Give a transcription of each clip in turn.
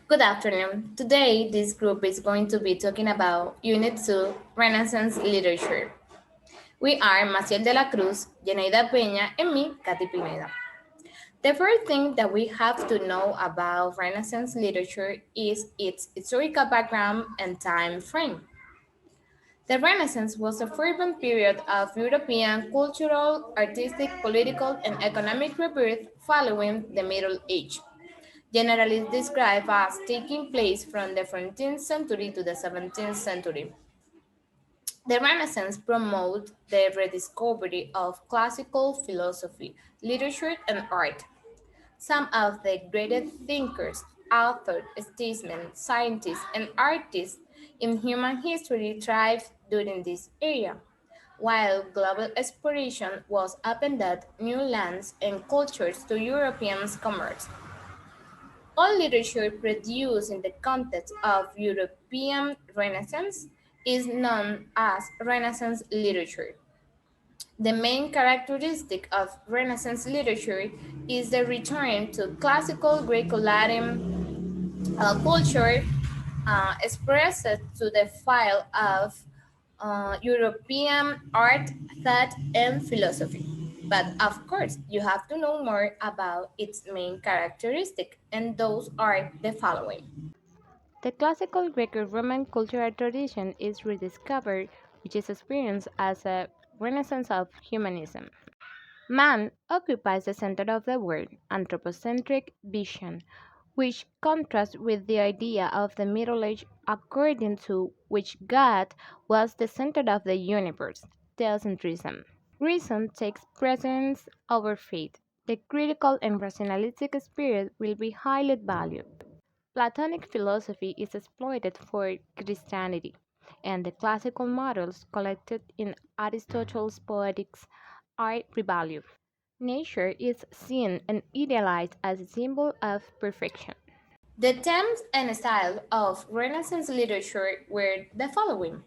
Good afternoon. Today, this group is going to be talking about Unit 2 Renaissance Literature. We are Maciel de la Cruz, Yeneida Peña, and me, Katy Pineda. The first thing that we have to know about Renaissance literature is its historical background and time frame. The Renaissance was a fervent period of European cultural, artistic, political, and economic rebirth following the Middle Age, generally described as taking place from the 14th century to the 17th century. The Renaissance promoted the rediscovery of classical philosophy, literature, and art. Some of the greatest thinkers, authors, statesmen, scientists, and artists in human history thrived during this era, while global exploration was opened up new lands and cultures to European commerce. All literature produced in the context of European Renaissance is known as Renaissance literature. The main characteristic of Renaissance literature is the return to classical Greco-Latin culture expressed to the file of European art, thought, and philosophy. But of course, you have to know more about its main characteristic, and those are the following. The classical Greco-Roman cultural tradition is rediscovered, which is experienced as a renaissance of humanism. Man occupies the center of the world, anthropocentric vision, which contrasts with the idea of the Middle Age according to which God was the center of the universe, theocentrism. Reason takes precedence over faith. The critical and rationalistic spirit will be highly valued. Platonic philosophy is exploited for Christianity, and the classical models collected in Aristotle's Poetics are revalued. Nature is seen and idealized as a symbol of perfection. The themes and style of Renaissance literature were the following.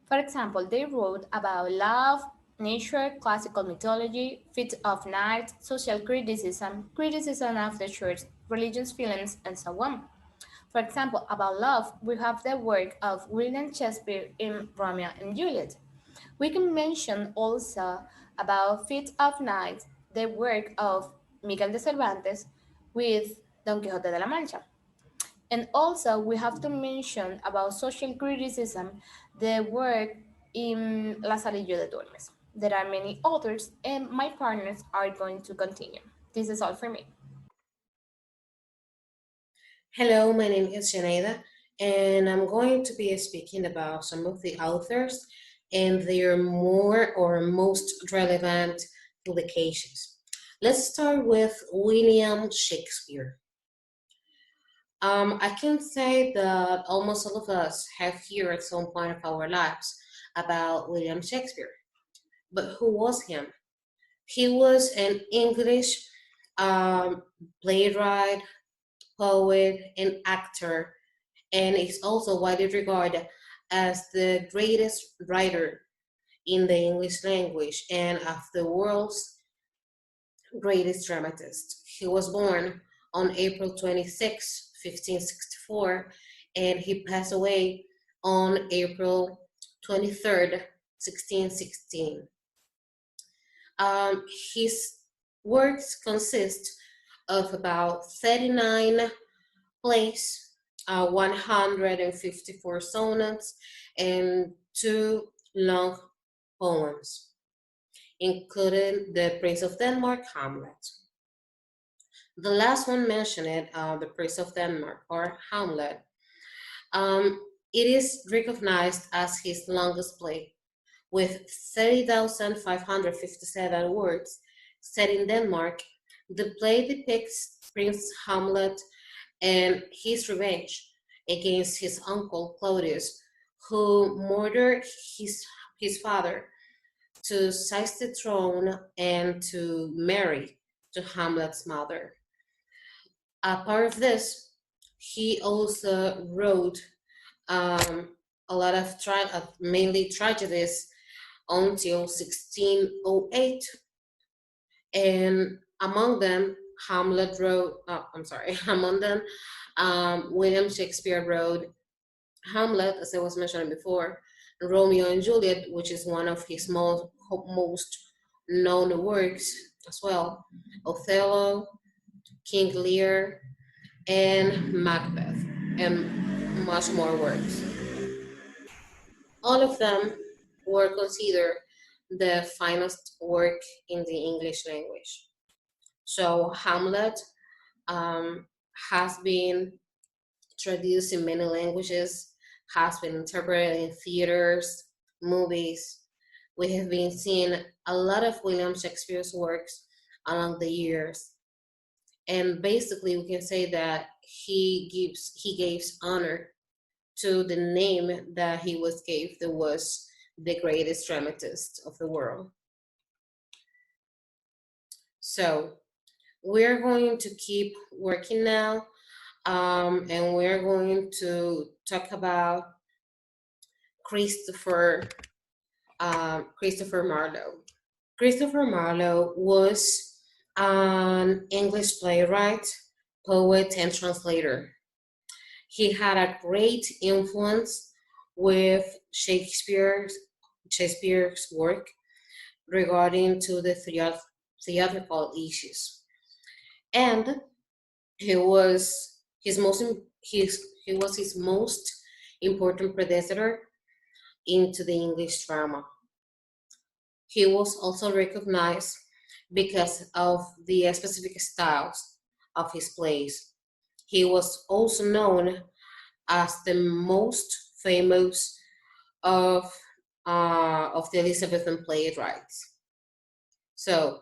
For example, they wrote about love, nature, classical mythology, feats of night, social criticism, criticism of the church, religious feelings, and so on. For example, about love, we have the work of William Shakespeare in Romeo and Juliet. We can mention also about Feats of Night, the work of Miguel de Cervantes with Don Quixote de la Mancha. And also, we have to mention about social criticism, the work in Lazarillo de Tormes. There are many authors, and my partners are going to continue. This is all for me. Hello, my name is Janeida, and I'm going to be speaking about some of the authors and their more or most relevant publications. Let's start with William Shakespeare. I can say that almost all of us have heard at some point of our lives about William Shakespeare. But who was him? He was an English um, playwright, poet, and actor, and is also widely regarded as the greatest writer in the English language and of the world's greatest dramatist. He was born on April 26, 1564, and he passed away on April 23rd, 1616. Um, his works consist of about 39 plays, 154 sonnets, and two long poems, including The Prince of Denmark, Hamlet. The last one mentioned, The Prince of Denmark, or Hamlet, um, it is recognized as his longest play, with 30,557 words. Set in Denmark, the play depicts Prince Hamlet and his revenge against his uncle Claudius, who murdered his father to seize the throne and to marry to Hamlet's mother. A part of this, he also wrote a lot of mainly tragedies until 1608, and among them, among them, William Shakespeare wrote Hamlet, as I was mentioning before, Romeo and Juliet, which is one of his most known works as well, Othello, King Lear, and Macbeth, and much more works. All of them were considered the finest work in the English language. So Hamlet um, has been traduced in many languages, has been interpreted in theaters, movies. We have been seeing a lot of William Shakespeare's works along the years. And basically we can say that he gives honor to the name that he was gave, that was the greatest dramatist of the world. So we're going to keep working now, and we're going to talk about Christopher Christopher Marlowe. Christopher Marlowe was an English playwright, poet, and translator. He had a great influence with Shakespeare's work regarding to the theatrical issues, and he was his most important predecessor into the English drama. He was also recognized because of the specific styles of his plays. He was also known as the most famous of of the Elizabethan playwrights. So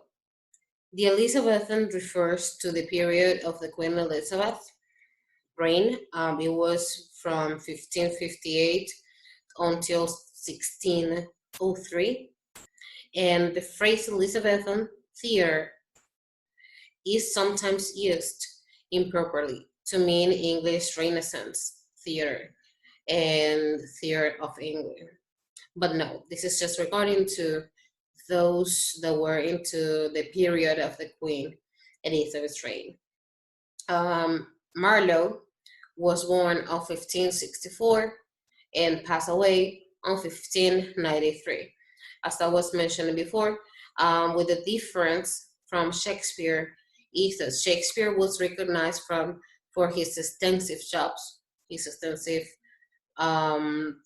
the Elizabethan refers to the period of the Queen Elizabeth reign. It was from 1558 until 1603. And the phrase Elizabethan theater is sometimes used improperly to mean English Renaissance theater and theater of England. But no, this is just regarding to those that were into the period of the Queen Elizabeth's reign. Marlowe was born on 1564 and passed away on 1593. As I was mentioning before, with the difference from Shakespeare is that Shakespeare was recognized for his extensive jobs, his extensive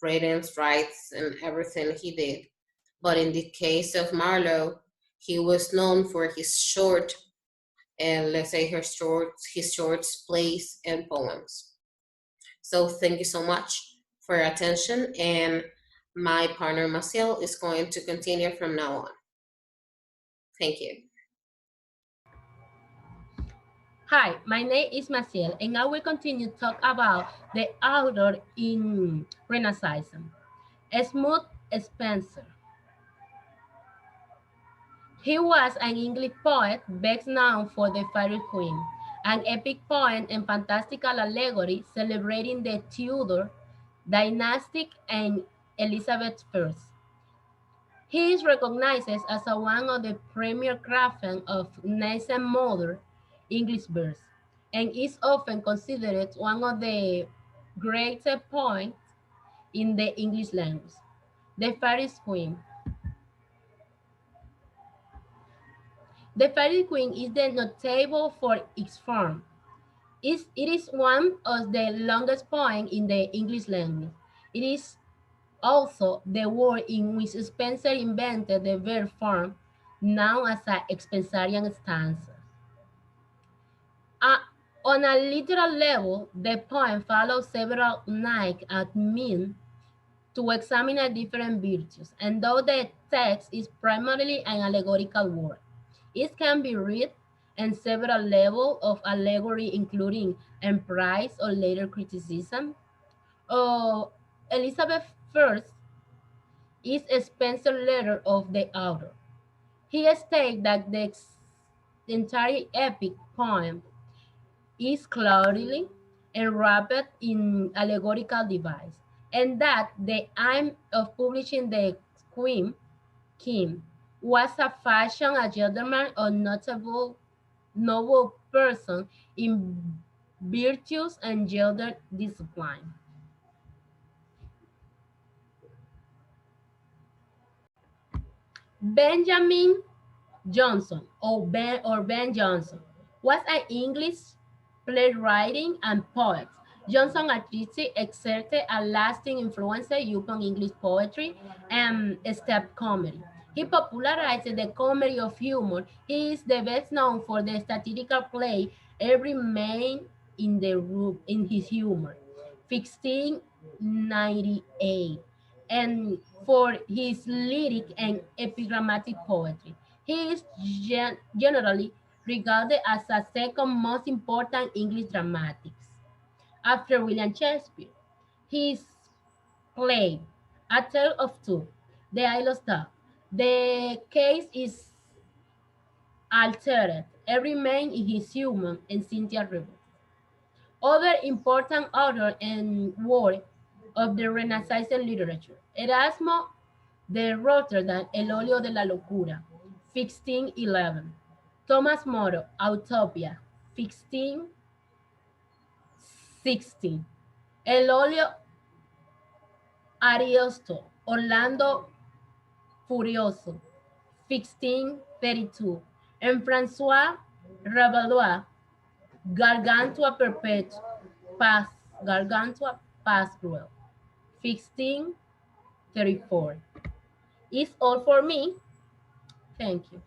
ratings, rights, and everything he did. But in the case of Marlowe, he was known for his short, and let's say his short plays and poems. So thank you so much for your attention, and my partner Maciel is going to continue from now on. Thank you. Hi, my name is Maciel, and I will continue to talk about the author in Renaissance, Smooth Spencer. He was an English poet best known for The Fairy Queen, an epic poem and fantastical allegory celebrating the Tudor dynasty and Elizabeth I. He is recognized as one of the premier craftsmen of nascent modern English verse, and is often considered one of the greatest poets in the English language. The Fairy Queen. The Fairy Queen is the notable for its form. It is one of the longest poems in the English language. It is also the word in which Spenser invented the verb form known as a Spenserian stanza. Uh, on a literal level, the poem follows several Nike at mean to examine different virtues, and though the text is primarily an allegorical work, it can be read in several levels of allegory, including emprise or later criticism. Oh, Elizabeth I is a Spencer letter of the author. He states that the entire epic poem is clearly enwrapped in allegorical device, and that the aim of publishing the Queen King was a fashion a gentleman or notable noble person in virtues, and gender discipline. Benjamin Johnson, or Ben Jonson, was an English playwright and poet. Johnson artistic exerted a lasting influence upon English poetry and step comedy. He popularized the comedy of humor. He is the best known for the satirical play Every Man in the Room in his humor, 1698, and for his lyric and epigrammatic poetry. He is generally regarded as the second most important English dramatists after William Shakespeare. His play, A Tale of Two, The Isle of Dog, The Case is Altered, Every Man is Human, and Cynthia River. Other important authors and work of the Renaissance literature, Erasmo de Rotterdam, El óleo de la locura, 1611. Thomas More, Utopia, 1616. El óleo Ariosto, Orlando Furioso, 1632. And François Rabelais, Gargantua Perpetua, Gargantua Pasquale, 1634. It's all for me. Thank you.